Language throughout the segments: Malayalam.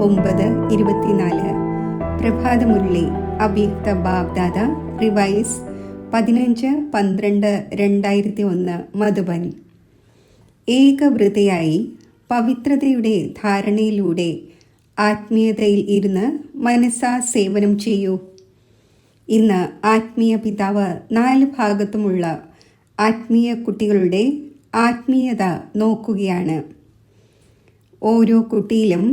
9:24 പ്രഭാതമുരളി അവ്യക്ത ബാബ്ദാദ റിവൈസ് 15-12-2001 മധുബൻ. ഏകവൃതയായി പവിത്രതയുടെ ധാരണയിലൂടെ ആത്മീയതയിൽ ഇരുന്ന് മനസ്സാ സേവനം ചെയ്യൂ. ഇന്ന് ആത്മീയ പിതാവ് 4 ഭാഗത്തുമുള്ള ആത്മീയ കുട്ടികളുടെ ആത്മീയത നോക്കുകയാണ്. ഓരോ കുട്ടിയിലും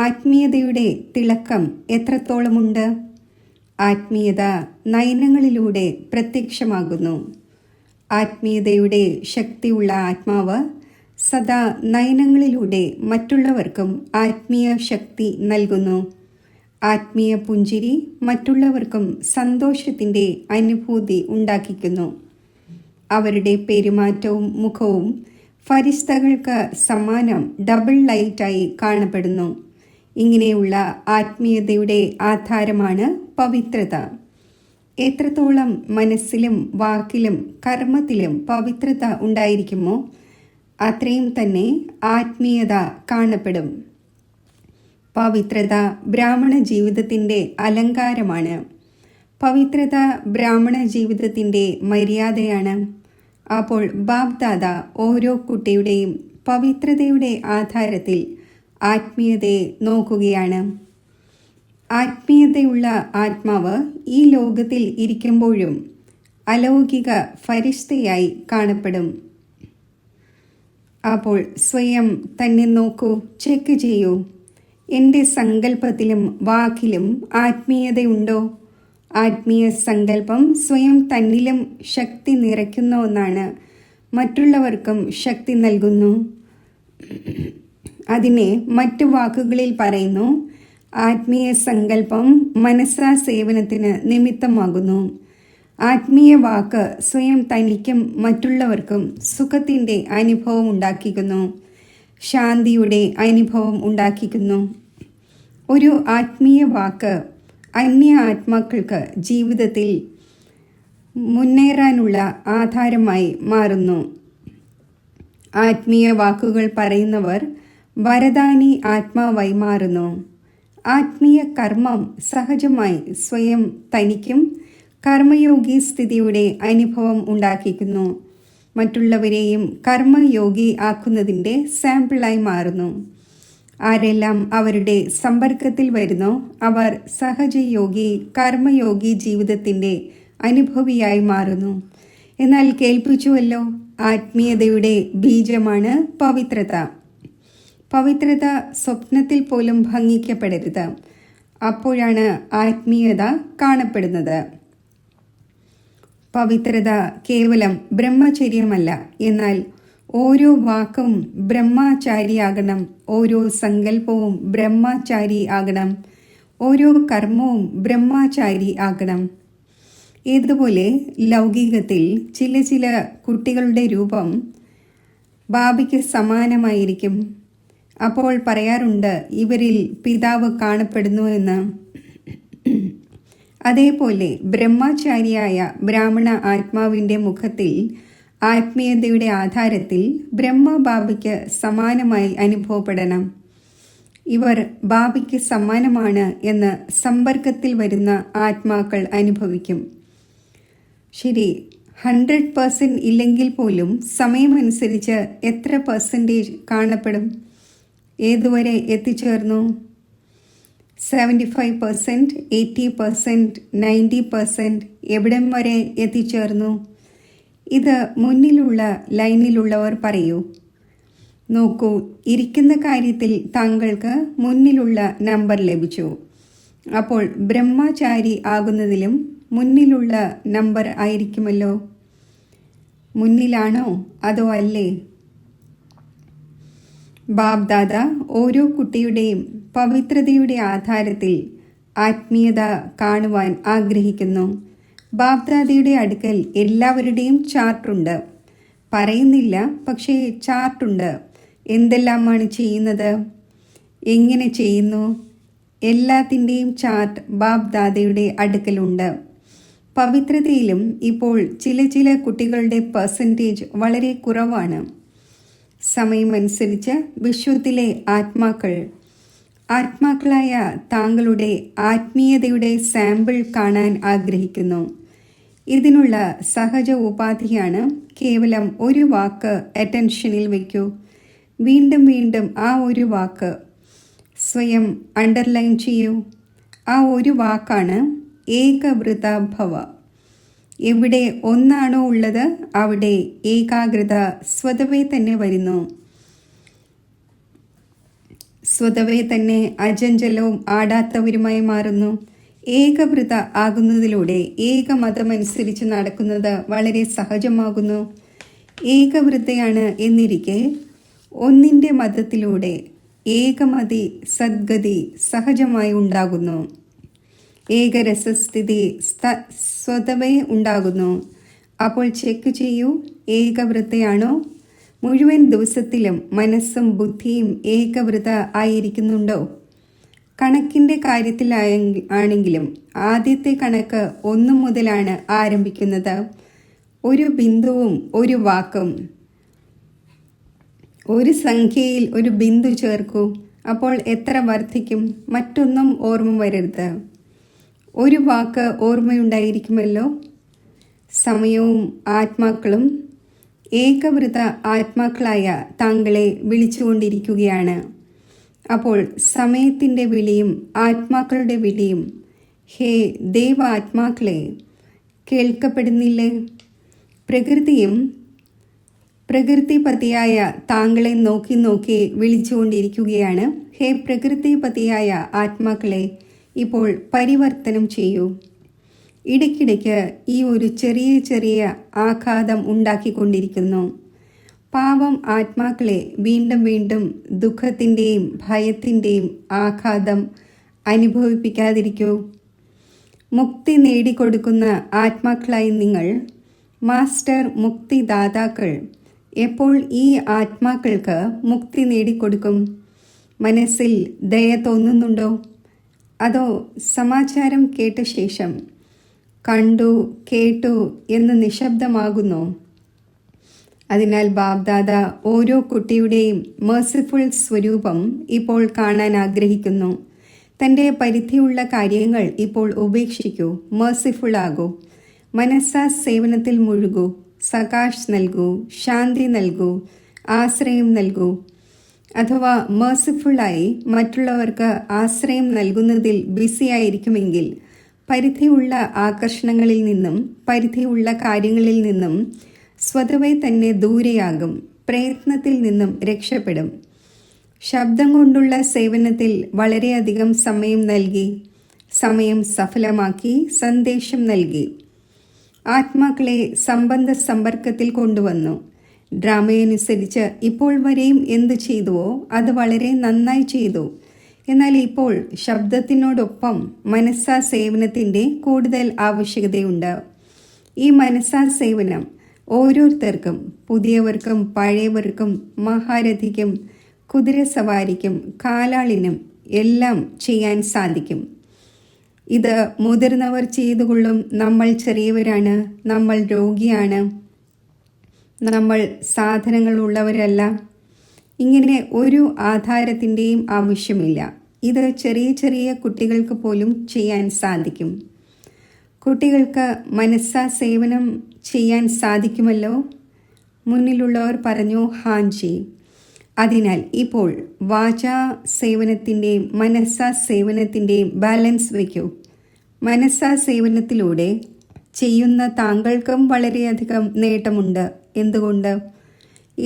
ആത്മീയതയുടെ തിളക്കം എത്രത്തോളമുണ്ട്? ആത്മീയത നയനങ്ങളിലൂടെ പ്രത്യക്ഷമാകുന്നു. ആത്മീയതയുടെ ശക്തിയുള്ള ആത്മാവ് സദാ നയനങ്ങളിലൂടെ മറ്റുള്ളവർക്കും ആത്മീയ ശക്തി നൽകുന്നു. ആത്മീയ പുഞ്ചിരി മറ്റുള്ളവർക്കും സന്തോഷത്തിൻ്റെ അനുഭൂതി ഉണ്ടാക്കിക്കുന്നു. അവരുടെ പെരുമാറ്റവും മുഖവും ഫരിസ്തകൾക്ക് സമാനം ഡബിൾ ലൈറ്റായി കാണപ്പെടുന്നു. ഇങ്ങനെയുള്ള ആത്മീയതയുടെ ആധാരമാണ് പവിത്രത. എത്രത്തോളം മനസ്സിലും വാക്കിലും കർമ്മത്തിലും പവിത്രത ഉണ്ടായിരിക്കുമോ അത്രയും തന്നെ ആത്മീയത കാണപ്പെടും. പവിത്രത ബ്രാഹ്മണ ജീവിതത്തിൻ്റെ അലങ്കാരമാണ്. പവിത്രത ബ്രാഹ്മണ ജീവിതത്തിൻ്റെ മര്യാദയാണ്. അപ്പോൾ ബാബ്ദാദ ഓരോ കുട്ടിയുടെയും പവിത്രതയുടെ ആധാരത്തിൽ ആത്മീയതയെ നോക്കുകയാണ്. ആത്മീയതയുള്ള ആത്മാവ് ഈ ലോകത്തിൽ ഇരിക്കുമ്പോഴും അലൗകിക ഫരിസ്തയായി കാണപ്പെടും. അപ്പോൾ സ്വയം തന്നെ നോക്കൂ, ചെക്ക് ചെയ്യൂ. എൻ്റെ സങ്കല്പത്തിലും വാക്കിലും ആത്മീയതയുണ്ടോ? ആത്മീയ സങ്കല്പം സ്വയം തന്നിലും ശക്തി നിറയ്ക്കുന്ന ഒന്നാണ്. മറ്റുള്ളവർക്കും ശക്തി നൽകുന്നു. അതിനെ മറ്റു വാക്കുകളിൽ പറയുന്നു, ആത്മീയ സങ്കല്പം മനസ്സാ സേവനത്തിന് നിമിത്തമാകുന്നു. ആത്മീയ വാക്ക് സ്വയം തനിക്കും മറ്റുള്ളവർക്കും സുഖത്തിൻ്റെ അനുഭവം ഉണ്ടാക്കിക്കുന്നു, ശാന്തിയുടെ അനുഭവം ഉണ്ടാക്കിക്കുന്നു. ഒരു ആത്മീയ വാക്ക് അന്യ ആത്മാക്കൾക്ക് ജീവിതത്തിൽ മുന്നേറാനുള്ള ആധാരമായി മാറുന്നു. ആത്മീയ വാക്കുകൾ പറയുന്നവർ വരദാനി ആത്മാവായി മാറുന്നു. ആത്മീയ കർമ്മം സഹജമായി സ്വയം തനിക്കും കർമ്മയോഗി സ്ഥിതിയുടെ അനുഭവം ഉണ്ടാക്കിക്കുന്നു. മറ്റുള്ളവരെയും കർമ്മയോഗി ആക്കുന്നതിൻ്റെ സാമ്പിളായി മാറുന്നു. ആരെല്ലാം അവരുടെ സമ്പർക്കത്തിൽ വരുന്നോ അവർ സഹജയോഗി കർമ്മയോഗി ജീവിതത്തിൻ്റെ അനുഭവിയായി മാറുന്നു. എന്നാൽ കേൾപ്പിച്ചുവല്ലോ, ആത്മീയതയുടെ ബീജമാണ് പവിത്രത. പവിത്രത സ്വപ്നത്തിൽ പോലും ഭംഗിക്കപ്പെടരുത്. അപ്പോഴാണ് ആത്മീയത കാണപ്പെടുന്നത്. പവിത്രത കേവലം ബ്രഹ്മചര്യമല്ല, എന്നാൽ ഓരോ വാക്കും ബ്രഹ്മചാരിയാകണം, ഓരോ സങ്കല്പവും ബ്രഹ്മചാരി ആകണം, ഓരോ കർമ്മവും ബ്രഹ്മചാരി ആകണം. ഇതുപോലെ ലൗകികത്തിൽ ചില കുട്ടികളുടെ രൂപം ബാബയ്ക്ക് സമാനമായിരിക്കും. അപ്പോൾ പറയാറുണ്ട്, ഇവരിൽ പിതാവ് കാണപ്പെടുന്നു എന്ന്. അതേപോലെ ബ്രഹ്മചാരിയായ ബ്രാഹ്മണ ആത്മാവിൻ്റെ മുഖത്തിൽ ആത്മീയതയുടെ ആധാരത്തിൽ ബ്രഹ്മ ബാബയ്ക്ക് സമാനമായി അനുഭവപ്പെടണം. ഇവർ ബാബയ്ക്ക് സമാനമാണ് എന്ന് സമ്പർക്കത്തിൽ വരുന്ന ആത്മാക്കൾ അനുഭവിക്കും. ശരി, 100% ഇല്ലെങ്കിൽ പോലും സമയമനുസരിച്ച് എത്ര പെർസെൻറ്റേജ് കാണപ്പെടും? ഏതുവരെ എത്തിച്ചേർന്നു? 75%, 80%, 90%, എവിടം വരെ എത്തിച്ചേർന്നു? ഇത് മുന്നിലുള്ള ലൈനിലുള്ളവർ പറയൂ. നോക്കൂ, ഇരിക്കുന്ന കാര്യത്തിൽ താങ്കൾക്ക് മുന്നിലുള്ള നമ്പർ ലഭിച്ചു. അപ്പോൾ ബ്രഹ്മചാരി ആകുന്നതിലും മുന്നിലുള്ള നമ്പർ ആയിരിക്കുമല്ലോ. മുന്നിലാണോ അതോ അല്ലേ? ബാബ്ദാദ ഓരോ കുട്ടിയുടെയും പവിത്രതയുടെ ആധാരത്തിൽ ആത്മീയത കാണുവാൻ ആഗ്രഹിക്കുന്നു. ബാബ്ദാദയുടെ അടുക്കൽ എല്ലാവരുടെയും ചാർട്ടുണ്ട്. പറയുന്നില്ല, പക്ഷേ ചാർട്ടുണ്ട്. എന്തെല്ലാമാണ് ചെയ്യുന്നത്, എങ്ങനെ ചെയ്യുന്നു, എല്ലാത്തിൻ്റെയും ചാർട്ട് ബാബ്ദാദയുടെ അടുക്കലുണ്ട്. പവിത്രതയിലും ഇപ്പോൾ ചില കുട്ടികളുടെ പെർസെൻറ്റേജ് വളരെ കുറവാണ്. സമയമനുസരിച്ച് വിശ്വത്തിലെ ആത്മാക്കൾ ആത്മാക്കളായ താങ്കളുടെ ആത്മീയതയുടെ സാമ്പിൾ കാണാൻ ആഗ്രഹിക്കുന്നു. ഇതിനുള്ള സഹജ ഉപാധിയാണ് കേവലം ഒരു വാക്ക് അറ്റൻഷനിൽ വയ്ക്കൂ. വീണ്ടും വീണ്ടും ആ ഒരു വാക്ക് സ്വയം അണ്ടർലൈൻ ചെയ്യൂ. ആ ഒരു വാക്കാണ് ഏകവൃത ഭവ. എവിടെ ഒന്നാണോ ഉള്ളത് അവിടെ ഏകാഗ്രത സ്വതവേ തന്നെ വരുന്നു. സ്വതവേ തന്നെ അജഞ്ചലവും ആടാത്തവരുമായി മാറുന്നു. ഏകവൃത ആകുന്നതിലൂടെ ഏകമതമനുസരിച്ച് നടക്കുന്നത് വളരെ സഹജമാകുന്നു. ഏകവൃതയാണ് എന്നിരിക്കെ ഒന്നിൻ്റെ മതത്തിലൂടെ ഏകമതി സദ്ഗതി സഹജമായി ഉണ്ടാകുന്നു. ഏകരസസ്ഥിതി സ്വതവേ ഉണ്ടാകുന്നു. അപ്പോൾ ചെക്ക് ചെയ്യൂ, ഏകവൃതയാണോ? മുഴുവൻ ദിവസത്തിലും മനസ്സും ബുദ്ധിയും ഏകവൃത ആയിരിക്കുന്നുണ്ടോ? കണക്കിൻ്റെ കാര്യത്തിലാണെങ്കിലും ആദ്യത്തെ കണക്ക് 1 മുതലാണ് ആരംഭിക്കുന്നത്. ഒരു ബിന്ദുവും ഒരു വാക്കും. ഒരു സംഖ്യയിൽ ഒരു ബിന്ദു ചേർക്കൂ. അപ്പോൾ എത്ര വർദ്ധിക്കും? മറ്റൊന്നും ഓർമ്മ വരരുത്. ഒരു വാക്ക് ഓർമ്മയുണ്ടായിരിക്കുമല്ലോ. സമയവും ആത്മാക്കളും ഏകവൃത ആത്മാക്കളായ താങ്കളെ വിളിച്ചുകൊണ്ടിരിക്കുകയാണ്. അപ്പോൾ സമയത്തിൻ്റെ വിളിയും ആത്മാക്കളുടെ വിളിയും ഹേ ദേവാത്മാക്കളെ കേൾക്കപ്പെടുന്നില്ലേ? പ്രകൃതിയും പ്രകൃതിപതിയായ താങ്കളെ നോക്കി നോക്കി വിളിച്ചുകൊണ്ടിരിക്കുകയാണ്. ഹേ പ്രകൃതിപതിയായ ആത്മാക്കളെ, ഇപ്പോൾ പരിവർത്തനം ചെയ്യൂ. ഇടയ്ക്കിടയ്ക്ക് ഈ ഒരു ചെറിയ ചെറിയ ആഘാതം ഉണ്ടാക്കിക്കൊണ്ടിരിക്കുന്നു. പാവം ആത്മാക്കളെ വീണ്ടും വീണ്ടും ദുഃഖത്തിൻ്റെയും ഭയത്തിൻ്റെയും ആഘാതം അനുഭവിപ്പിക്കാതിരിക്കൂ. മുക്തി നേടിക്കൊടുക്കുന്ന ആത്മാക്കളായി നിങ്ങൾ, മാസ്റ്റർ മുക്തിദാതാക്കൾ, എപ്പോൾ ഈ ആത്മാക്കൾക്ക് മുക്തി നേടിക്കൊടുക്കും? മനസ്സിൽ ദയ തോന്നുന്നുണ്ടോ? അതോ സമാചാരം കേട്ട ശേഷം കണ്ടു കേട്ടു എന്ന് നിശബ്ദമാകുന്നു? അതിനാൽ ബാബ്ദാദ ഓരോ കുട്ടിയുടെയും മേഴ്സിഫുൾ സ്വരൂപം ഇപ്പോൾ കാണാൻ ആഗ്രഹിക്കുന്നു. തൻ്റെ പരിധിയുള്ള കാര്യങ്ങൾ ഇപ്പോൾ ഉപേക്ഷിക്കൂ. മേഴ്സിഫുൾ ആകൂ. മനസ്സാ സേവനത്തിൽ മുഴുകൂ. സകാശ് നൽകൂ. ശാന്തി നൽകൂ. ആശ്രയം നൽകൂ. അഥവാ മേഴ്സിഫുള്ളായി മറ്റുള്ളവർക്ക് ആശ്രയം നൽകുന്നതിൽ ബിസിയായിരിക്കുമെങ്കിൽ പരിധിയുള്ള ആകർഷണങ്ങളിൽ നിന്നും പരിധിയുള്ള കാര്യങ്ങളിൽ നിന്നും സ്വതവേ തന്നെ ദൂരെയാകും. പ്രയത്നത്തിൽ നിന്നും രക്ഷപ്പെടും. ശബ്ദം കൊണ്ടുള്ള സേവനത്തിൽ വളരെയധികം സമയം നൽകി, സമയം സഫലമാക്കി, സന്ദേശം നൽകി, ആത്മാക്കളെ സംബന്ധ സമ്പർക്കത്തിൽ കൊണ്ടുവന്നു. ഡ്രാമയനുസരിച്ച് ഇപ്പോൾ വരെയും എന്തു ചെയ്തുവോ അത് വളരെ നന്നായി ചെയ്തു. എന്നാൽ ഇപ്പോൾ ശബ്ദത്തിനോടൊപ്പം മനസ്സാ സേവനത്തിൻ്റെ കൂടുതൽ ആവശ്യകതയുണ്ട്. ഈ മനസ്സാ സേവനം ഓരോരുത്തർക്കും, പുതിയവർക്കും പഴയവർക്കും, മഹാരഥിക്കും കുതിരസവാരിക്കും കാലാളിനും എല്ലാം ചെയ്യാൻ സാധിക്കും. ഇത് മുതിർന്നവർ ചെയ്തുകൊള്ളും. നമ്മൾ ചെറിയവരാണ്. നമ്മൾ രോഗിയാണ്. നമ്മൾ സാധനങ്ങളുള്ളവരല്ല. ഇങ്ങനെ ഒരു ആധാരത്തിൻ്റെയും ആവശ്യമില്ല. ഇത് ചെറിയ ചെറിയ കുട്ടികൾക്ക് പോലും ചെയ്യാൻ സാധിക്കും. കുട്ടികൾക്ക് മനസ്സാ സേവനം ചെയ്യാൻ സാധിക്കുമല്ലോ? മുന്നിലുള്ളവർ പറഞ്ഞു ഹാൻജി. അതിനാൽ ഇപ്പോൾ വാചാ സേവനത്തിൻ്റെയും മനസ്സാ സേവനത്തിൻ്റെയും ബാലൻസ് വയ്ക്കൂ. മനസ്സാ സേവനത്തിലൂടെ ചെയ്യുന്ന താങ്കൾക്കും വളരെയധികം നേട്ടമുണ്ട്. എന്തുകൊണ്ട്?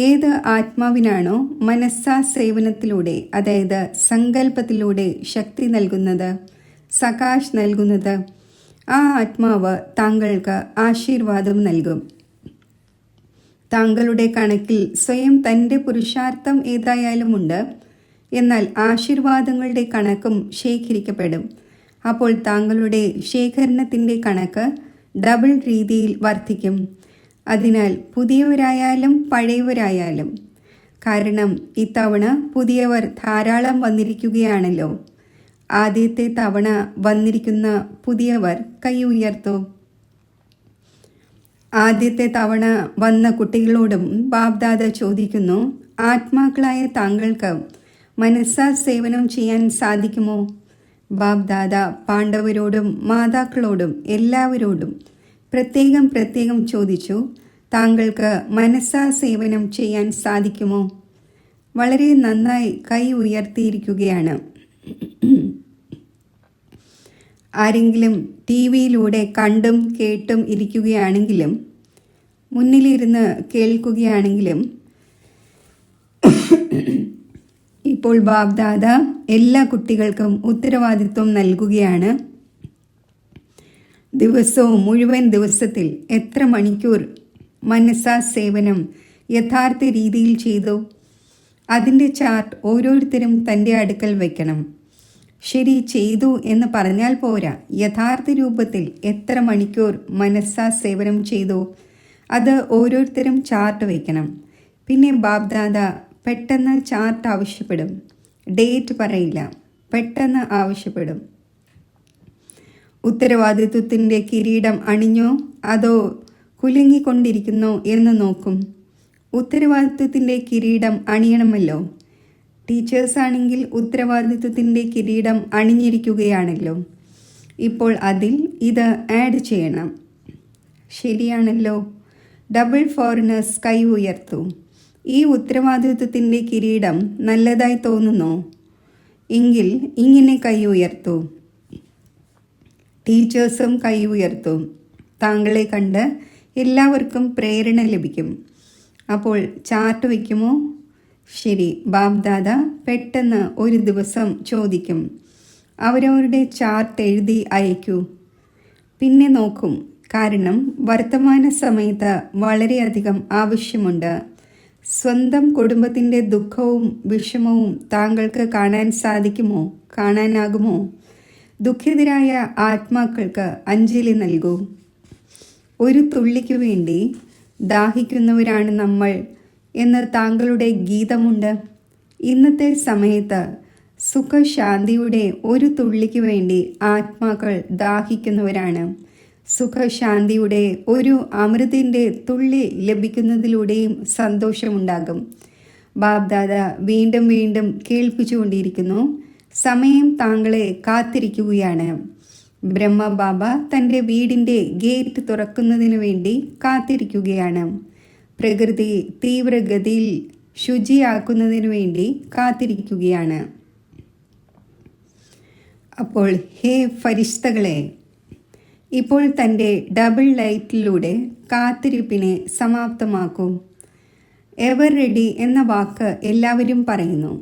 ഏത് ആത്മാവിനാണോ മനസ്സാ സേവനത്തിലൂടെ, അതായത് സങ്കല്പത്തിലൂടെ ശക്തി നൽകുന്നത്, സകാശ് നൽകുന്നത്, ആ ആത്മാവ് താങ്കൾക്ക് ആശീർവാദം നൽകും. താങ്കളുടെ കണക്കിൽ സ്വയം തൻ്റെ പുരുഷാർത്ഥം ഏതായാലുമുണ്ട്. എന്നാൽ ആശീർവാദങ്ങളുടെ കണക്കും ശേഖരിക്കപ്പെടും. അപ്പോൾ താങ്കളുടെ ശേഖരണത്തിൻ്റെ കണക്ക് ഡബിൾ രീതിയിൽ വർദ്ധിക്കും. അതിനാൽ പുതിയവരായാലും പഴയവരായാലും, കാരണം ഇത്തവണ പുതിയവർ ധാരാളം വന്നിരിക്കുകയാണല്ലോ. ആദ്യത്തെ തവണ വന്നിരിക്കുന്ന പുതിയവർ കൈ ഉയർത്തൂ. ആദ്യത്തെ തവണ വന്ന കുട്ടികളോടും ബാബ്ദാദ ചോദിക്കുന്നു, ആത്മാക്കളായ താങ്കൾക്ക് മനസ്സാ സേവനം ചെയ്യാൻ സാധിക്കുമോ? ബാബ്ദാദ പാണ്ഡവരോടും മാതാക്കളോടും എല്ലാവരോടും പ്രത്യേകം ചോദിച്ചു, താങ്കൾക്ക് മനസ്സാ സേവനം ചെയ്യാൻ സാധിക്കുമോ? വളരെ നന്നായി കൈ ഉയർത്തിയിരിക്കുകയാണ്. ആരെങ്കിലും ടി വിയിലൂടെ കണ്ടും കേട്ടും ഇരിക്കുകയാണെങ്കിലും മുന്നിലിരുന്ന് കേൾക്കുകയാണെങ്കിലും ഇപ്പോൾ ബാബ്ദാദ എല്ലാ കുട്ടികൾക്കും ഉത്തരവാദിത്വം നൽകുകയാണ്. മുഴുവൻ ദിവസത്തിൽ എത്ര മണിക്കൂർ മനസ്സാ സേവനം യഥാർത്ഥ രീതിയിൽ ചെയ്തു? അതിൻ്റെ ചാർട്ട് ഓരോരുത്തരും തൻ്റെ അടുക്കൽ വയ്ക്കണം. ശരി, ചെയ്തു എന്ന് പറഞ്ഞാൽ പോരാ. യഥാർത്ഥ രൂപത്തിൽ എത്ര മണിക്കൂർ മനസ്സാ സേവനം ചെയ്തു, അത് ഓരോരുത്തരും ചാർട്ട് വയ്ക്കണം. പിന്നെ ബാബ്ദാദ പെട്ടെന്ന് ചാർട്ട് ആവശ്യപ്പെടും. ഡേറ്റ് പറയില്ല, പെട്ടെന്ന് ആവശ്യപ്പെടും. ഉത്തരവാദിത്വത്തിൻ്റെ കിരീടം അണിഞ്ഞോ അതോ കുലുങ്ങിക്കൊണ്ടിരിക്കുന്നോ എന്ന് നോക്കും. ഉത്തരവാദിത്വത്തിൻ്റെ കിരീടം അണിയണമല്ലോ. ടീച്ചേഴ്സാണെങ്കിൽ ഉത്തരവാദിത്വത്തിൻ്റെ കിരീടം അണിഞ്ഞിരിക്കുകയാണല്ലോ. ഇപ്പോൾ അതിൽ ഇത് ആഡ് ചെയ്യണം. ശരിയാണല്ലോ. ഡബിൾ ഫോറിനേഴ്സ് കൈ ഉയർത്തു. ഈ ഉത്തരവാദിത്വത്തിൻ്റെ കിരീടം നല്ലതായി തോന്നുന്നോ? എങ്കിൽ ഇങ്ങനെ കൈ ഉയർത്തു. ടീച്ചേഴ്സും കൈ ഉയർത്തു. താങ്കളെ കണ്ട് എല്ലാവർക്കും പ്രേരണ ലഭിക്കും. അപ്പോൾ ചാർട്ട് വയ്ക്കുമോ? ശരി. ബാബ്ദാദ പെട്ടെന്ന് ഒരു ദിവസം ചോദിക്കും, അവരവരുടെ ചാർട്ട് എഴുതി അയക്കൂ. പിന്നെ നോക്കും. കാരണം വർത്തമാന സമയത്ത് വളരെയധികം ആവശ്യമുണ്ട്. സ്വന്തം കുടുംബത്തിൻ്റെ ദുഃഖവും വിഷമവും താങ്കൾക്ക് കാണാൻ സാധിക്കുമോ? കാണാനാകുമോ? ദുഃഖിതരായ ആത്മാക്കൾക്ക് അഞ്ജലി നൽകൂ. ഒരു തുള്ളിക്കു വേണ്ടി ദാഹിക്കുന്നവരാണ് നമ്മൾ എന്ന് താങ്കളുടെ ഗീതമുണ്ട്. ഇന്നത്തെ സമയത്ത് സുഖശാന്തിയുടെ ഒരു തുള്ളിക്ക് വേണ്ടി ആത്മാക്കൾ ദാഹിക്കുന്നവരാണ്. സുഖശാന്തിയുടെ ഒരു അമൃതിൻ്റെ തുള്ളി ലഭിക്കുന്നതിലൂടെയും സന്തോഷമുണ്ടാകും. ബാബ്ദാദ വീണ്ടും വീണ്ടും കേൾപ്പിച്ചുകൊണ്ടിരിക്കുന്നു. സമയം താങ്കളെ കാത്തിരിക്കുകയാണ്. ബ്രഹ്മ ബാബ തൻ്റെ വീടിൻ്റെ ഗേറ്റ് തുറക്കുന്നതിന് വേണ്ടി കാത്തിരിക്കുകയാണ്. പ്രകൃതി തീവ്രഗതിയിൽ ശുചിയാക്കുന്നതിന് വേണ്ടി കാത്തിരിക്കുകയാണ്. അപ്പോൾ ഹേ ഫരിഷ്തകളെ, ഇപ്പോൾ തൻ്റെ ഡബിൾ ലൈറ്റിലൂടെ കാത്തിരിപ്പിനെ സമാപ്തമാക്കൂ. എവർ റെഡി എന്ന വാക്ക് എല്ലാവരും പറയുന്നു.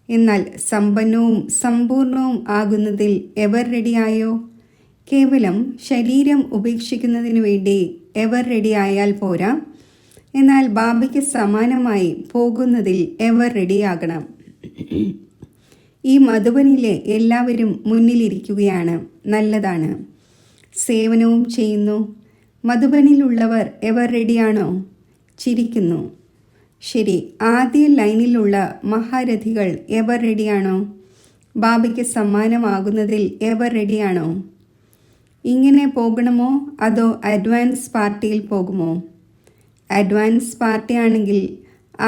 എന്നാൽ സമ്പന്നവും സമ്പൂർണവും ആകുന്നതിൽ എവർ റെഡിയായോ? കേവലം ശരീരം ഉപേക്ഷിക്കുന്നതിന് വേണ്ടി എവർ റെഡി ആയാൽ പോരാ. എന്നാൽ ബാബയ്ക്ക് സമാനമായി പോകുന്നതിൽ എവർ റെഡിയാകണം. ഈ മധുബനിലെ എല്ലാവരും മുന്നിലിരിക്കുകയാണ്. നല്ലതാണ്. സേവനവും ചെയ്യുന്നു. മധുബനിലുള്ളവർ എവർ റെഡിയാണോ? ചിരിക്കുന്നു. ശരി. ആദ്യ ലൈനിലുള്ള മഹാരഥികൾ എവർ റെഡിയാണോ? ബാബയ്ക്ക് സമ്മാനമാകുന്നതിൽ എവർ റെഡിയാണോ? ഇങ്ങനെ പോകണമോ അതോ അഡ്വാൻസ് പാർട്ടിയിൽ പോകുമോ? അഡ്വാൻസ് പാർട്ടി ആണെങ്കിൽ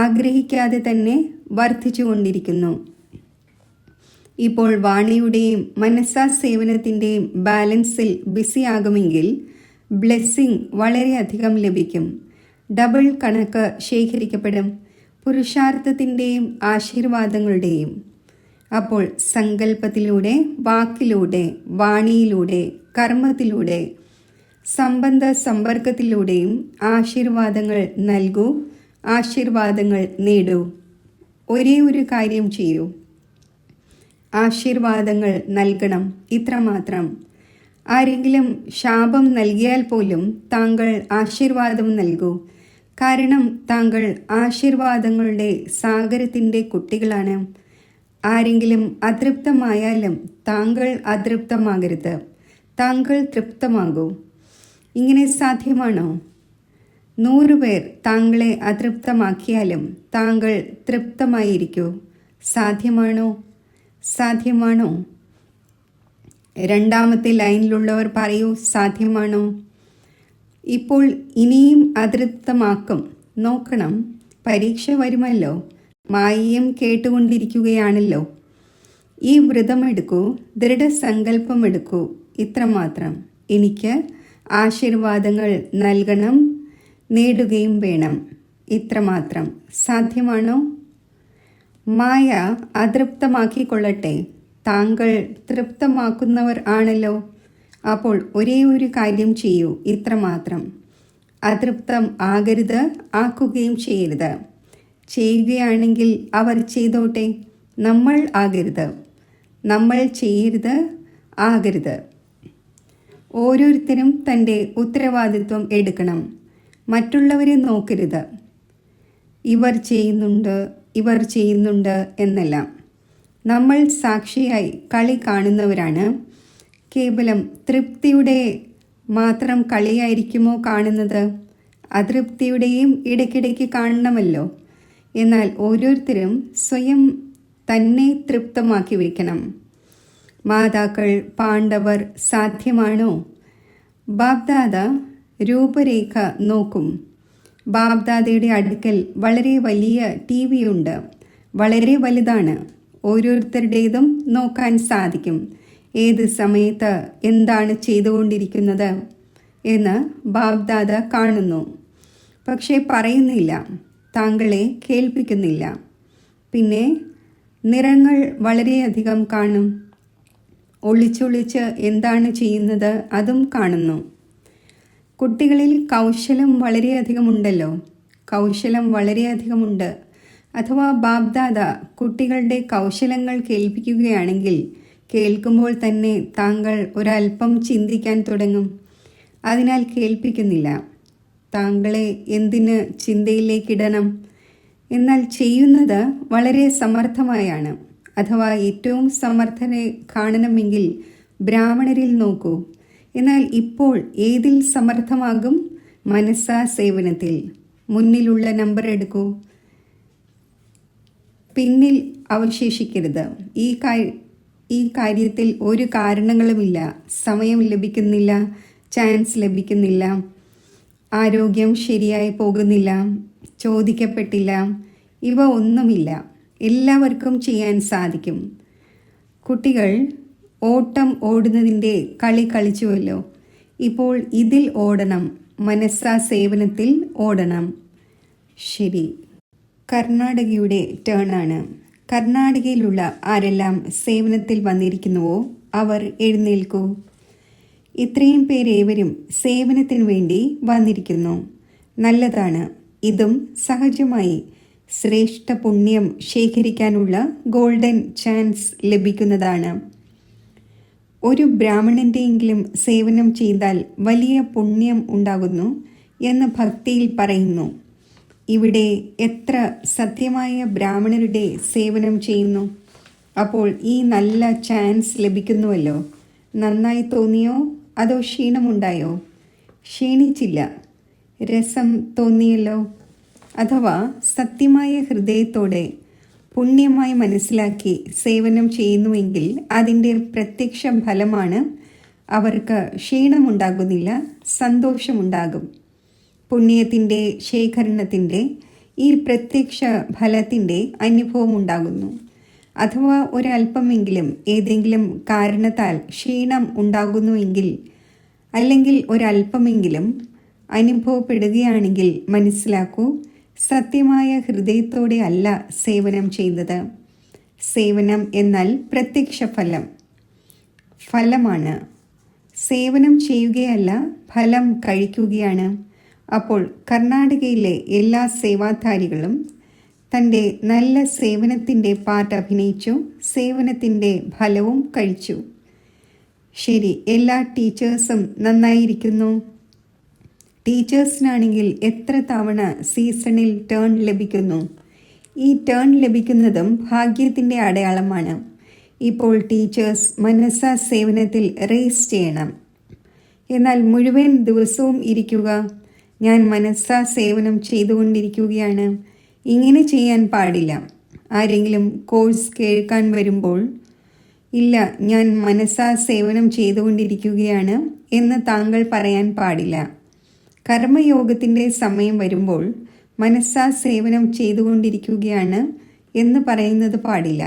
ആഗ്രഹിക്കാതെ തന്നെ വർദ്ധിച്ചുകൊണ്ടിരിക്കുന്നു. ഇപ്പോൾ വാണിയുടെയും മനസ്സാ സേവനത്തിൻ്റെയും ബാലൻസിൽ ബിസിയാകുമെങ്കിൽ ബ്ലെസ്സിങ് വളരെയധികം ലഭിക്കും. ഡബിൾ കണക്ക് ശേഖരിക്കപ്പെടും, പുരുഷാർത്ഥത്തിൻ്റെയും ആശീർവാദങ്ങളുടെയും. അപ്പോൾ സങ്കല്പത്തിലൂടെ, വാക്കിലൂടെ, വാണിയിലൂടെ, കർമ്മത്തിലൂടെ, സംബന്ധ സമ്പർക്കത്തിലൂടെയും ആശീർവാദങ്ങൾ നൽകൂ, ആശീർവാദങ്ങൾ നേടൂ. ഒരേ ഒരു കാര്യം ചെയ്യൂ, ആശീർവാദങ്ങൾ നൽകണം. ഇത്രമാത്രം. ആരെങ്കിലും ശാപം നൽകിയാൽ പോലും താങ്കൾ ആശീർവാദം നൽകൂ. കാരണം താങ്കൾ ആശീർവാദങ്ങളുടെ സാഗരത്തിൻ്റെ കുട്ടികളാണ്. ആരെങ്കിലും അതൃപ്തമായാലും താങ്കൾ അതൃപ്തമാകരുത്. താങ്കൾ തൃപ്തമാകൂ. ഇങ്ങനെ സാധ്യമാണോ? 100 പേർ താങ്കളെ അതൃപ്തമാക്കിയാലും താങ്കൾ തൃപ്തമായിരിക്കൂ. സാധ്യമാണോ? സാധ്യമാണോ? രണ്ടാമത്തെ ലൈനിലുള്ളവർ പറയൂ, സാധ്യമാണോ? ഇപ്പോൾ ഇനിയും അതൃപ്തമാക്കും. നോക്കണം, പരീക്ഷ വരുമല്ലോ. മായയും കേട്ടുകൊണ്ടിരിക്കുകയാണല്ലോ. ഈ വ്രതമെടുക്കൂ, ദൃഢസങ്കല്പമെടുക്കൂ, ഇത്രമാത്രം. എനിക്ക് ആശീർവാദങ്ങൾ നൽകണം, നേടുകയും വേണം, ഇത്രമാത്രം. സാധ്യമാണോ? മായ അതൃപ്തമാക്കിക്കൊള്ളട്ടെ, താങ്കൾ തൃപ്തമാക്കുന്നവർ ആണല്ലോ. അപ്പോൾ ഒരേ ഒരു കാര്യം ചെയ്യൂ, ഇത്രമാത്രം. അതൃപ്തം ആകരുത്, ആക്കുകയും ചെയ്യരുത്. ചെയ്യുകയാണെങ്കിൽ അവർ ചെയ്തോട്ടെ, നമ്മൾ ആകരുത്. നമ്മൾ ചെയ്യരുത്, ആകരുത്. ഓരോരുത്തരും തൻ്റെ ഉത്തരവാദിത്വം എടുക്കണം. മറ്റുള്ളവരെ നോക്കരുത്. ഇവർ ചെയ്യുന്നുണ്ട് എന്നെല്ലാം. നമ്മൾ സാക്ഷിയായി കളി കാണുന്നവരാണ്. കേവലം തൃപ്തിയുടെ മാത്രം കളിയായിരിക്കുമോ കാണുന്നത്? അതൃപ്തിയുടെയും ഇടയ്ക്കിടയ്ക്ക് കാണണമല്ലോ. എന്നാൽ ഓരോരുത്തരും സ്വയം തന്നെ തൃപ്തമാക്കി വയ്ക്കണം. മാതാക്കൾ, പാണ്ഡവർ സാധ്യമാണോ? ബാബ്ദാദ രൂപരേഖ നോക്കും. ബാബ്ദാദയുടെ അടുക്കൽ വളരെ വലിയ TV ഉണ്ട്. വളരെ വലുതാണ്. ഓരോരുത്തരുടേതും നോക്കാൻ സാധിക്കും. ഏത് സമയത്ത് എന്താണ് ചെയ്തുകൊണ്ടിരിക്കുന്നത് എന്ന് ബാബ്ദാദ കാണുന്നു. പക്ഷേ പറയുന്നില്ല, താങ്കളെ കേൾപ്പിക്കുന്നില്ല. പിന്നെ നിറങ്ങൾ വളരെയധികം കാണും. ഒളിച്ചൊളിച്ച് എന്താണ് ചെയ്യുന്നത് അതും കാണുന്നു. കുട്ടികളിൽ കൗശലം വളരെയധികമുണ്ടല്ലോ. കൗശലം വളരെയധികമുണ്ട്. അഥവാ ബാബ്ദാദ കുട്ടികളുടെ കൗശലങ്ങൾ കേൾപ്പിക്കുകയാണെങ്കിൽ കേൾക്കുമ്പോൾ തന്നെ താങ്കൾ ഒരല്പം ചിന്തിക്കാൻ തുടങ്ങും. അതിനാൽ കേൾപ്പിക്കുന്നില്ല. താങ്കളെ എന്തിന് ചിന്തയിലേക്കിടണം? എന്നാൽ ചെയ്യുന്നത് വളരെ സമർത്ഥമായാണ്. അഥവാ ഏറ്റവും സമർത്ഥനെ കാണണമെങ്കിൽ ബ്രാഹ്മണരിൽ നോക്കൂ. എന്നാൽ ഇപ്പോൾ ഏതിൽ സമർത്ഥമാകും? മനസ്സാ സേവനത്തിൽ. മുന്നിലുള്ള നമ്പർ എടുക്കൂ, പിന്നിൽ അവശേഷിക്കരുത്. ഈ കാര്യത്തിൽ ഒരു കാരണങ്ങളുമില്ല. സമയം ലഭിക്കുന്നില്ല, ചാൻസ് ലഭിക്കുന്നില്ല, ആരോഗ്യം ശരിയായി പോകുന്നില്ല, ചോദിക്കപ്പെട്ടില്ല, ഇവ ഒന്നുമില്ല. എല്ലാവർക്കും ചെയ്യാൻ സാധിക്കും. കുട്ടികൾ ഓട്ടം ഓടുന്നതിൻ്റെ കളി കളിച്ചുവല്ലോ. ഇപ്പോൾ ഇതിൽ ഓടണം. മനസ്സാ സേവനത്തിൽ ഓടണം. ശരി. കർണാടകയുടെ ടേണാണ്. കർണാടകയിലുള്ള ആരെല്ലാം സേവനത്തിൽ വന്നിരിക്കുന്നുവോ അവർ എഴുന്നേൽക്കൂ. ഇത്രയും പേരേവരും സേവനത്തിനു വേണ്ടി വന്നിരിക്കുന്നു. നല്ലതാണ്. ഇതും സഹജമായി ശ്രേഷ്ഠ പുണ്യം ശേഖരിക്കാനുള്ള ഗോൾഡൻ ചാൻസ് ലഭിക്കുന്നതാണ്. ഒരു ബ്രാഹ്മണൻ്റെയെങ്കിലും സേവനം ചെയ്താൽ വലിയ പുണ്യം ഉണ്ടാകുന്നു എന്ന് ഭക്തിയിൽ പറയുന്നു. ഇവിടെ എത്ര സത്യമായ ബ്രാഹ്മണരുടെ സേവനം ചെയ്യുന്നു. അപ്പോൾ ഈ നല്ല ചാൻസ് ലഭിക്കുന്നുവല്ലോ. നന്നായി തോന്നിയോ അതോ ക്ഷീണമുണ്ടായോ? ക്ഷീണിച്ചില്ല. രസം തോന്നിയല്ലോ. അഥവാ സത്യമായ ഹൃദയത്തോടെ പുണ്യമായി മനസ്സിലാക്കി സേവനം ചെയ്യുന്നുവെങ്കിൽ അതിൻ്റെ പ്രത്യക്ഷ ഫലമാണ്. അവർക്ക് ക്ഷീണമുണ്ടാകുന്നില്ല, സന്തോഷമുണ്ടാകും. പുണ്യത്തിൻ്റെ ശേഖരണത്തിൻ്റെ ഈ പ്രത്യക്ഷ ഫലത്തിൻ്റെ അനുഭവം ഉണ്ടാകുന്നു. അഥവാ ഒരല്പമെങ്കിലും ഏതെങ്കിലും കാരണത്താൽ ക്ഷീണം ഉണ്ടാകുന്നുവെങ്കിൽ, അല്ലെങ്കിൽ ഒരല്പമെങ്കിലും അനുഭവപ്പെടുകയാണെങ്കിൽ മനസ്സിലാക്കൂ, സത്യമായ ഹൃദയത്തോടെ അല്ല സേവനം ചെയ്തത്. സേവനം എന്നാൽ പ്രത്യക്ഷ ഫലമാണ്. സേവനം ചെയ്യുകയല്ല, ഫലം കഴിക്കുകയാണ്. അപ്പോൾ കർണാടകയിലെ എല്ലാ സേവാധാരികളും തൻ്റെ നല്ല സേവനത്തിൻ്റെ പാർട്ട് അഭിനയിച്ചു, സേവനത്തിൻ്റെ ഫലവും കഴിച്ചു. ശരി. എല്ലാ ടീച്ചേഴ്സും നന്നായിരിക്കുന്നു. ടീച്ചേഴ്സിനാണെങ്കിൽ എത്ര തവണ സീസണിൽ ടേൺ ലഭിക്കുന്നു. ഈ ടേൺ ലഭിക്കുന്നതും ഭാഗ്യത്തിൻ്റെ അടയാളമാണ്. ഇപ്പോൾ ടീച്ചേഴ്സ് മനസ്സാ സേവനത്തിൽ റേസ് ചെയ്യണം. എന്നാൽ മുഴുവൻ ദിവസവും ഇരിക്കുക, ഞാൻ മനസ്സാ സേവനം ചെയ്തുകൊണ്ടിരിക്കുകയാണ്, ഇങ്ങനെ ചെയ്യാൻ പാടില്ല. ആരെങ്കിലും കോഴ്സ് കേൾക്കാൻ വരുമ്പോൾ ഇല്ല, ഞാൻ മനസ്സാ സേവനം ചെയ്തുകൊണ്ടിരിക്കുകയാണ് എന്ന് താങ്കൾ പറയാൻ പാടില്ല. കർമ്മയോഗത്തിൻ്റെ സമയം വരുമ്പോൾ മനസ്സാ സേവനം ചെയ്തുകൊണ്ടിരിക്കുകയാണ് എന്ന് പറയുന്നത് പാടില്ല.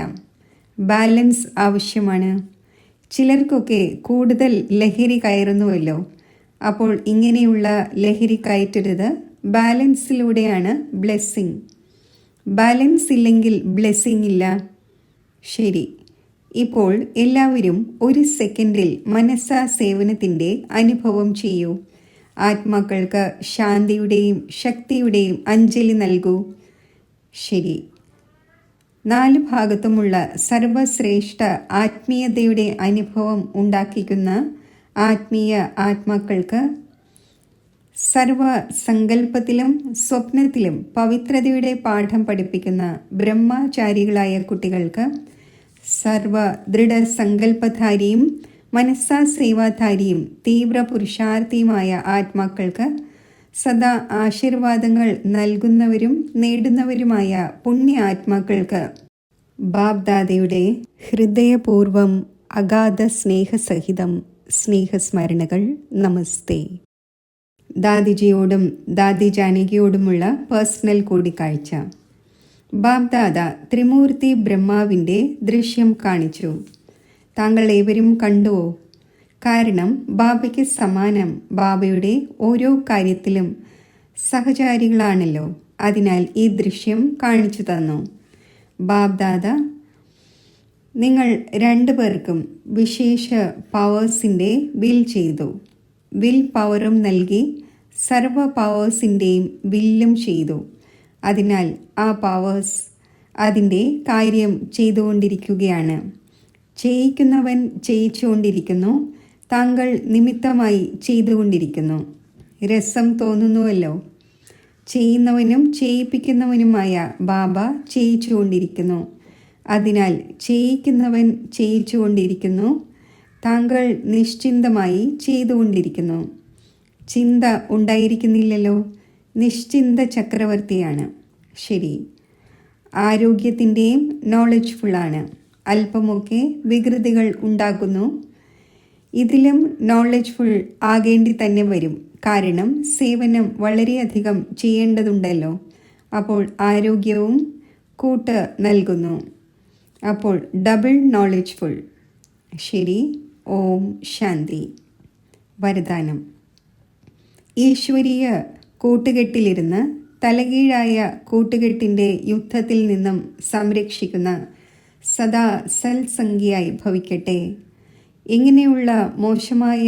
ബാലൻസ് ആവശ്യമാണ്. ചിലർക്കൊക്കെ കൂടുതൽ ലഹരി കയറുന്നുവല്ലോ. അപ്പോൾ ഇങ്ങനെയുള്ള ലഹരി കയറ്റരുത്. ബാലൻസിലൂടെയാണ് ബ്ലെസ്സിങ്. ബാലൻസ് ഇല്ലെങ്കിൽ ബ്ലെസ്സിങ് ഇല്ല. ശരി, ഇപ്പോൾ എല്ലാവരും ഒരു സെക്കൻഡിൽ മനസ്സാ സേവനത്തിൻ്റെ അനുഭവം ചെയ്യൂ. ആത്മാക്കൾക്ക് ശാന്തിയുടെയും ശക്തിയുടെയും അഞ്ജലി നൽകൂ. ശരി. 4 ഭാഗത്തുമുള്ള സർവശ്രേഷ്ഠ ആത്മീയതയുടെ അനുഭവം ഉണ്ടാക്കിക്കുന്ന ആത്മീയ ആത്മാക്കൾക്ക്, സർവസങ്കല്പത്തിലും സ്വപ്നത്തിലും പവിത്രതയുടെ പാഠം പഠിപ്പിക്കുന്ന ബ്രഹ്മചാരികളായ കുട്ടികൾക്ക്, സർവ ദൃഢസങ്കല്പധാരിയും മനസ്സാ സേവാധാരിയും തീവ്ര പുരുഷാർത്ഥിയുമായ ആത്മാക്കൾക്ക്, സദാ ആശീർവാദങ്ങൾ നൽകുന്നവരും നേടുന്നവരുമായ പുണ്യ ആത്മാക്കൾക്ക്, ബാബ്ദാദയുടെ ഹൃദയപൂർവം അഗാധ സ്നേഹസഹിതം സ്നേഹസ്മരണകൾ. നമസ്തേ. ദാദിജിയോടും ദാദി ജാനകിയോടുമുള്ള പേഴ്സണൽ കൂടിക്കാഴ്ച. ബാബ്ദാദ ത്രിമൂർത്തി ബ്രഹ്മാവിൻ്റെ ദൃശ്യം കാണിച്ചു. താങ്കൾ ഏവരും കണ്ടുവോ? കാരണം ബാബയ്ക്ക് സമാനം ബാബയുടെ ഓരോ കാര്യത്തിലും സഹചാരികളാണല്ലോ. അതിനാൽ ഈ ദൃശ്യം കാണിച്ചു തന്നു. ബാബ്ദാദ നിങ്ങൾ 2 പേർക്കും വിശേഷ പവേഴ്സിൻ്റെ വിൽ ചെയ്തു. വിൽ പവറും നൽകി സർവ പവേഴ്സിൻ്റെയും വില്ലും ചെയ്തു. അതിനാൽ ആ പവേഴ്സ് അതിൻ്റെ കാര്യം ചെയ്തുകൊണ്ടിരിക്കുകയാണ്. ചെയ്യിക്കുന്നവൻ ചെയ്യിച്ചുകൊണ്ടിരിക്കുന്നു. താങ്കൾ നിമിത്തമായി ചെയ്തുകൊണ്ടിരിക്കുന്നു. രസം തോന്നുന്നുവല്ലോ. ചെയ്യുന്നവനും ചെയ്യിപ്പിക്കുന്നവനുമായ ബാബ ചെയ്യിച്ചുകൊണ്ടിരിക്കുന്നു. അതിനാൽ ചെയ്യിക്കുന്നവൻ ചെയ്യിച്ചുകൊണ്ടിരിക്കുന്നു. താങ്കൾ നിശ്ചിന്തമായി ചെയ്തുകൊണ്ടിരിക്കുന്നു. ചിന്ത ഉണ്ടായിരിക്കുന്നില്ലല്ലോ. നിശ്ചിന്ത ചക്രവർത്തിയാണ്. ശരി. ആരോഗ്യത്തിൻ്റെയും നോളജ്ഫുള്ളാണ്. അല്പമൊക്കെ വികൃതികൾ ഉണ്ടാക്കുന്നു. ഇതിലും നോളജ്ഫുൾ ആകേണ്ടി തന്നെ വരും. കാരണം സേവനം വളരെയധികം ചെയ്യേണ്ടതുണ്ടല്ലോ. അപ്പോൾ ആരോഗ്യവും കൂട്ട് നൽകുന്നു. അപ്പോൾ ഡബിൾ നോളജ്ഫുൾ. ശരി. ഓം ശാന്തി. വരദാനം. ഈശ്വരീയ കൂട്ടുകെട്ടിലിരുന്ന് തലകീഴായ കൂട്ടുകെട്ടിൻ്റെ യുദ്ധത്തിൽ നിന്നും സംരക്ഷിക്കുന്ന സദാ സൽസംഗിയായി ഭവിക്കട്ടെ. ഇങ്ങനെയുള്ള മോശമായ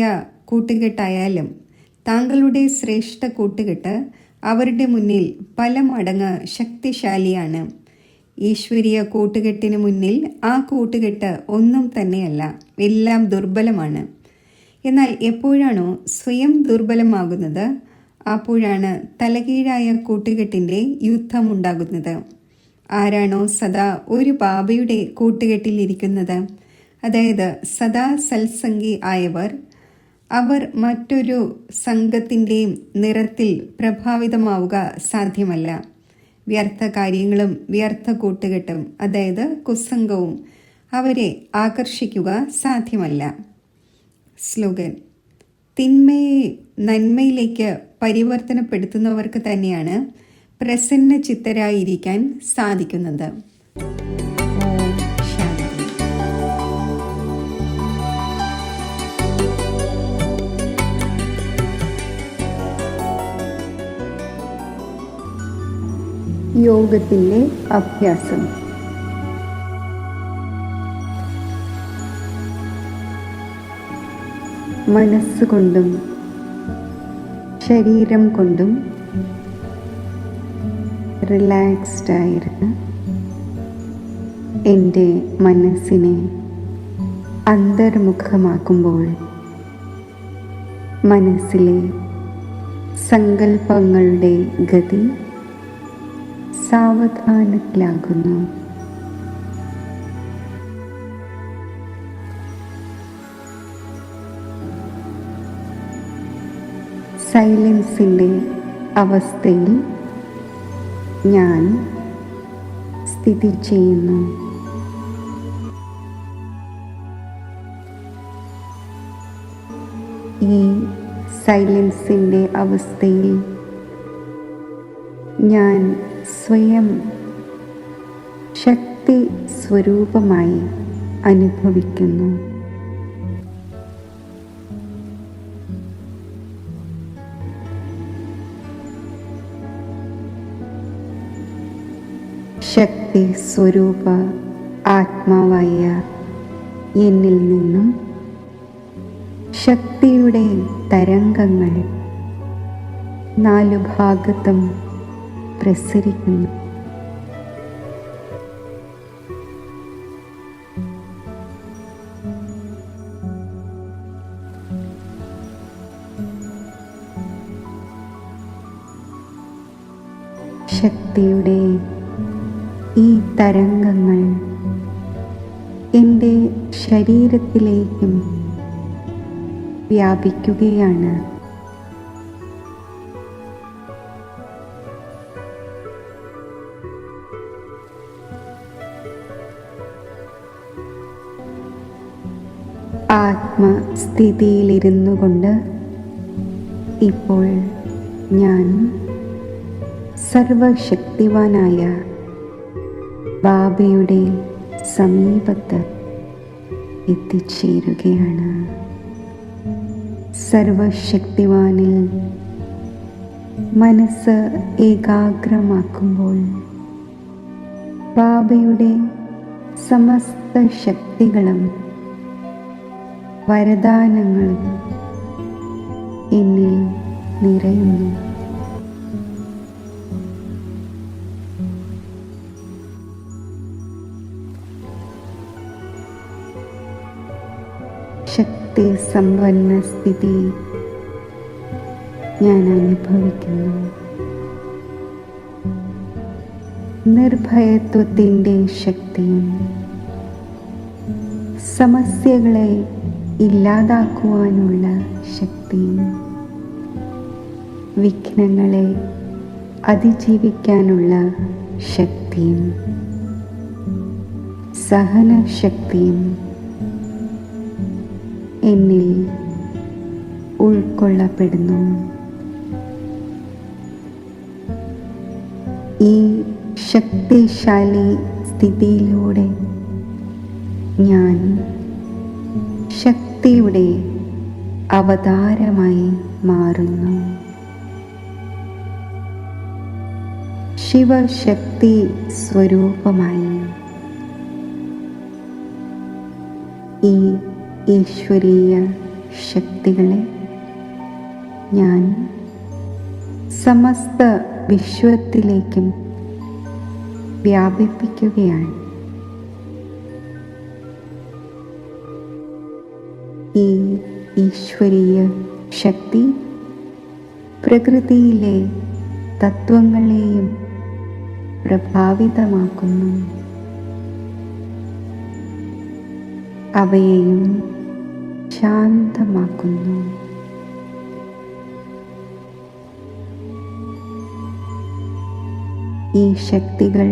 കൂട്ടുകെട്ടായാലും താങ്കളുടെ ശ്രേഷ്ഠ കൂട്ടുകെട്ട് അവരുടെ മുന്നിൽ പല മടങ്ങ് ശക്തിശാലിയാണ്. ഈശ്വരീയ കൂട്ടുകെട്ടിന് മുന്നിൽ ആ കൂട്ടുകെട്ട് ഒന്നും തന്നെയല്ല, എല്ലാം ദുർബലമാണ്. എന്നാൽ എപ്പോഴാണോ സ്വയം ദുർബലമാകുന്നത് അപ്പോഴാണ് തലകീഴായ കൂട്ടുകെട്ടിൻ്റെ യുദ്ധമുണ്ടാകുന്നത്. ആരാണോ സദാ ഒരു ബാബയുടെ കൂട്ടുകെട്ടിലിരിക്കുന്നത്, അതായത് സദാ സത്സംഗി ആയവർ, അവർ മറ്റൊരു സംഘത്തിൻ്റെയും നിറത്തിൽ പ്രഭാവിതമാവുക സാധ്യമല്ല. വ്യർത്ഥ കാര്യങ്ങളും വ്യർത്ഥ കൂട്ടുകെട്ടും, അതായത് കുസംഗവും അവരെ ആകർഷിക്കുക സാധ്യമല്ല. സ്ലോഗൻ. തിന്മയെ നന്മയിലേക്ക് പരിവർത്തനപ്പെടുത്തുന്നവർക്ക് തന്നെയാണ് പ്രസന്ന ചിത്തരായിരിക്കാൻ സാധിക്കുന്നത്. ഓം ശാന്തി. യോഗത്തിൻ്റെ അഭ്യാസം. മനസ്സുകൊണ്ടും ശരീരം കൊണ്ടും റിലാക്സ്ഡ് ആയിരുന്ന് എൻ്റെ മനസ്സിനെ അന്തർമുഖമാക്കുമ്പോൾ മനസ്സിലെ സങ്കല്പങ്ങളുടെ ഗതി സാവധാനത്തിലാകുന്നു. സൈലൻസിൻ്റെ അവസ്ഥയിൽ ഞാൻ സ്ഥിതി ചെയ്യുന്നു. ഈ സൈലൻസിൻ്റെ അവസ്ഥയിൽ ഞാൻ സ്വയം ശക്തി സ്വരൂപമായി അനുഭവിക്കുന്നു. ശക്തി സ്വരൂപ ആത്മാവായ എന്നിൽ നിന്നും ശക്തിയുടെ തരംഗങ്ങൾ നാലു ഭാഗത്തും പ്രസരിക്കുന്നു. ശക്തിയുടെ ഈ തരംഗങ്ങൾ എൻ്റെ ശരീരത്തിലേക്കും വ്യാപിക്കുകയാണ്. ആത്മസ്ഥിതിയിലിരുന്നു കൊണ്ട് ഇപ്പോൾ ഞാൻ സർവശക്തിവാനായ ബാബയുടെ സമീപത്ത് എത്തിച്ചേരുകയാണ്. സർവശക്തിവാനിൽ മനസ്സ് ഏകാഗ്രമാക്കുമ്പോൾ ബാബയുടെ സമസ്ത ശക്തികളും വരദാനങ്ങളും എന്നിൽ നിറയുന്നു. ശക്തി സമ്പന്ന സ്ഥിതി ഞാൻ അനുഭവിക്കുന്നു. നിർഭയത്വത്തിൻ്റെ ശക്തിയും സമസ്യകളെ ഇല്ലാതാക്കുവാനുള്ള ശക്തിയും വിഘ്നങ്ങളെ അതിജീവിക്കാനുള്ള ശക്തിയും സഹനശക്തിയും എന്നിൽ ഉൾക്കൊള്ളപ്പെടുന്നു. ഈ ശക്തിശാലി സ്ഥിതിയിലൂടെ ഞാൻ ശക്തിയുടെ അവതാരമായി മാറുന്നു. ശിവശക്തി സ്വരൂപമായി ഈ ഈശ്വരീയ ശക്തികളെ ഞാൻ സമസ്ത വിശ്വത്തിലേക്കും വ്യാപിപ്പിക്കുകയാണ്. ഈ ഈശ്വരീയ ശക്തി പ്രകൃതിയിലെ തത്വങ്ങളെയും പ്രഭാവിതമാക്കുന്നു. അവയെയും ശാന്തമാക്കുന്നു. ഈ ശക്തികൾ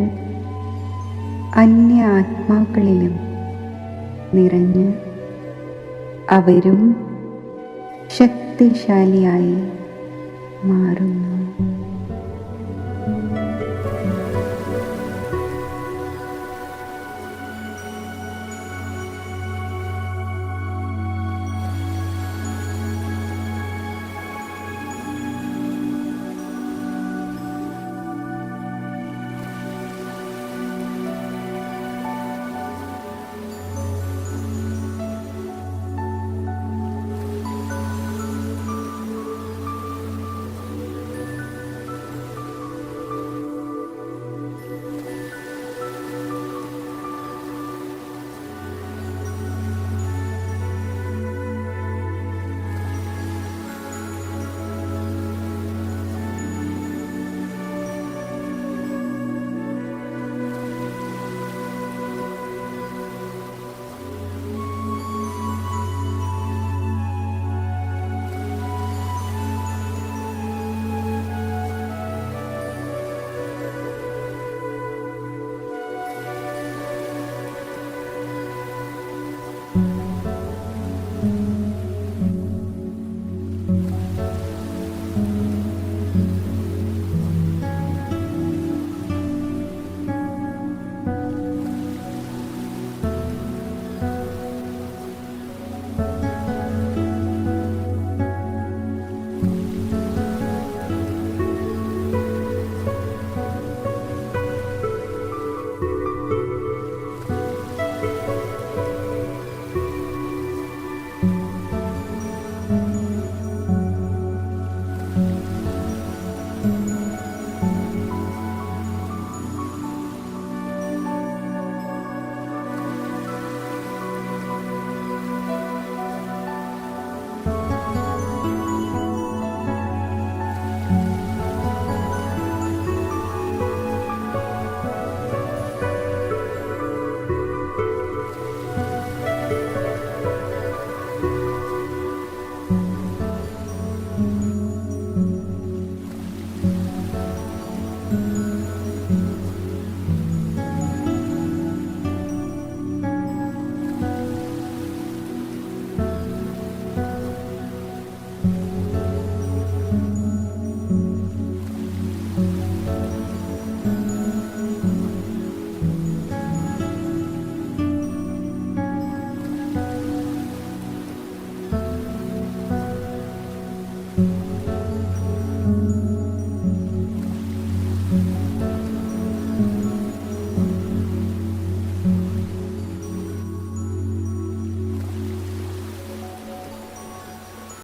അന്യ ആത്മാക്കളിലും നിറഞ്ഞ് അവരും ശക്തിശാലിയായി മാറുന്നു.